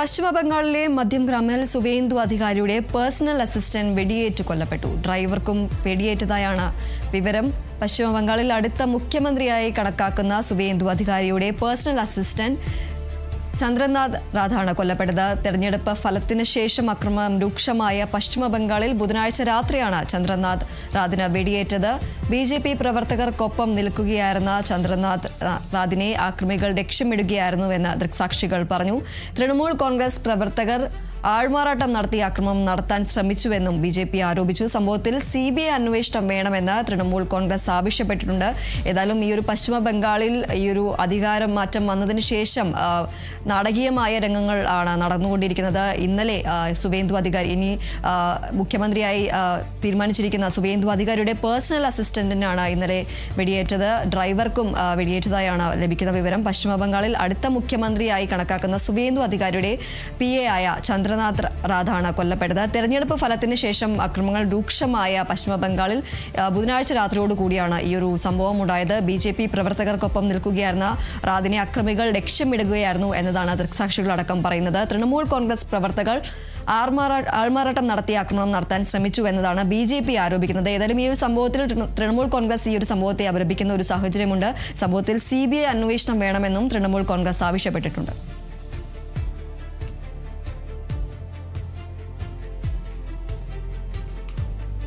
പശ്ചിമ ബംഗാളിലെ മധ്യഗ്രാമിൽ Suvendu അധികാരിയുടെ personal assistant വെടിയേറ്റ് കൊല്ലപ്പെട്ടു. ഡ്രൈവർക്കും വെടിയേറ്റതായാണ് വിവരം. പശ്ചിമ ബംഗാളിൽ അടുത്ത മുഖ്യമന്ത്രിയായി കണക്കാക്കുന്ന സുവേന്ദു അധികാരിയുടെ പേഴ്സണൽ അസിസ്റ്റന്റ് ചന്ദ്രനാഥ് റാഥാണ് കൊല്ലപ്പെട്ടത്. തെരഞ്ഞെടുപ്പ് ഫലത്തിന് ശേഷം അക്രമം രൂക്ഷമായ പശ്ചിമ ബംഗാളിൽ ബുധനാഴ്ച രാത്രിയാണ് ചന്ദ്രനാഥ് റാഥിന് വെടിയേറ്റത്. BJP പ്രവർത്തകർക്കൊപ്പം നിൽക്കുകയായിരുന്ന ചന്ദ്രനാഥ് റാഥിനെ ആക്രമികൾ ലക്ഷ്യമിടുകയായിരുന്നുവെന്ന് ദൃക്സാക്ഷികൾ പറഞ്ഞു. തൃണമൂൽ കോൺഗ്രസ് പ്രവർത്തകർ ആൾമാറാട്ടം നടത്തി ആക്രമണം നടത്താൻ ശ്രമിച്ചുവെന്നും BJP ആരോപിച്ചു. സംഭവത്തിൽ CBI അന്വേഷണം വേണമെന്ന് തൃണമൂൽ കോൺഗ്രസ് ആവശ്യപ്പെട്ടിട്ടുണ്ട്. ഏതായാലും ഈ ഒരു പശ്ചിമ ബംഗാളിൽ ഈ ഒരു അധികാരം മാറ്റം വന്നതിന് ശേഷം നാടകീയമായ രംഗങ്ങൾ ആണ് നടന്നുകൊണ്ടിരിക്കുന്നത്. ഇന്നലെ സുവേന്ദു അധികാരി ഇനി മുഖ്യമന്ത്രിയായി തീരുമാനിച്ചിരിക്കുന്ന സുവേന്ദു അധികാരിയുടെ പേഴ്സണൽ അസിസ്റ്റന്റിനാണ് ഇന്നലെ വെടിയേറ്റത്. ഡ്രൈവർക്കും വെടിയേറ്റതായാണ് ലഭിക്കുന്ന വിവരം. പശ്ചിമ ബംഗാളിൽ അടുത്ത മുഖ്യമന്ത്രിയായി കണക്കാക്കുന്ന സുവേന്ദു അധികാരിയുടെ PA ആയ ചന്ദ്രനാഥ് റാഥാണ് കൊല്ലപ്പെട്ടത്. തെരഞ്ഞെടുപ്പ് ഫലത്തിന് ശേഷം അക്രമങ്ങൾ രൂക്ഷമായ പശ്ചിമ ബംഗാളിൽ ബുധനാഴ്ച രാത്രിയോടുകൂടിയാണ് ഈ ഒരു സംഭവം ഉണ്ടായത്. BJP പ്രവർത്തകർക്കൊപ്പം നിൽക്കുകയായിരുന്ന റാഥിനെ അക്രമികൾ ലക്ഷ്യമിടുകയായിരുന്നു എന്നതാണ് ദൃക്സാക്ഷികളടക്കം പറയുന്നത്. തൃണമൂൽ കോൺഗ്രസ് പ്രവർത്തകർ ആൾമാറാട്ടം നടത്തി ആക്രമണം നടത്താൻ ശ്രമിച്ചു എന്നതാണ് BJP ആരോപിക്കുന്നത്. ഏതായാലും ഈ ഒരു സംഭവത്തിൽ തൃണമൂൽ കോൺഗ്രസ് ഈ ഒരു സംഭവത്തെ അപലപിക്കുന്ന ഒരു സാഹചര്യമുണ്ട്. സംഭവത്തിൽ CBI അന്വേഷണം വേണമെന്നും തൃണമൂൽ കോൺഗ്രസ് ആവശ്യപ്പെട്ടിട്ടുണ്ട്.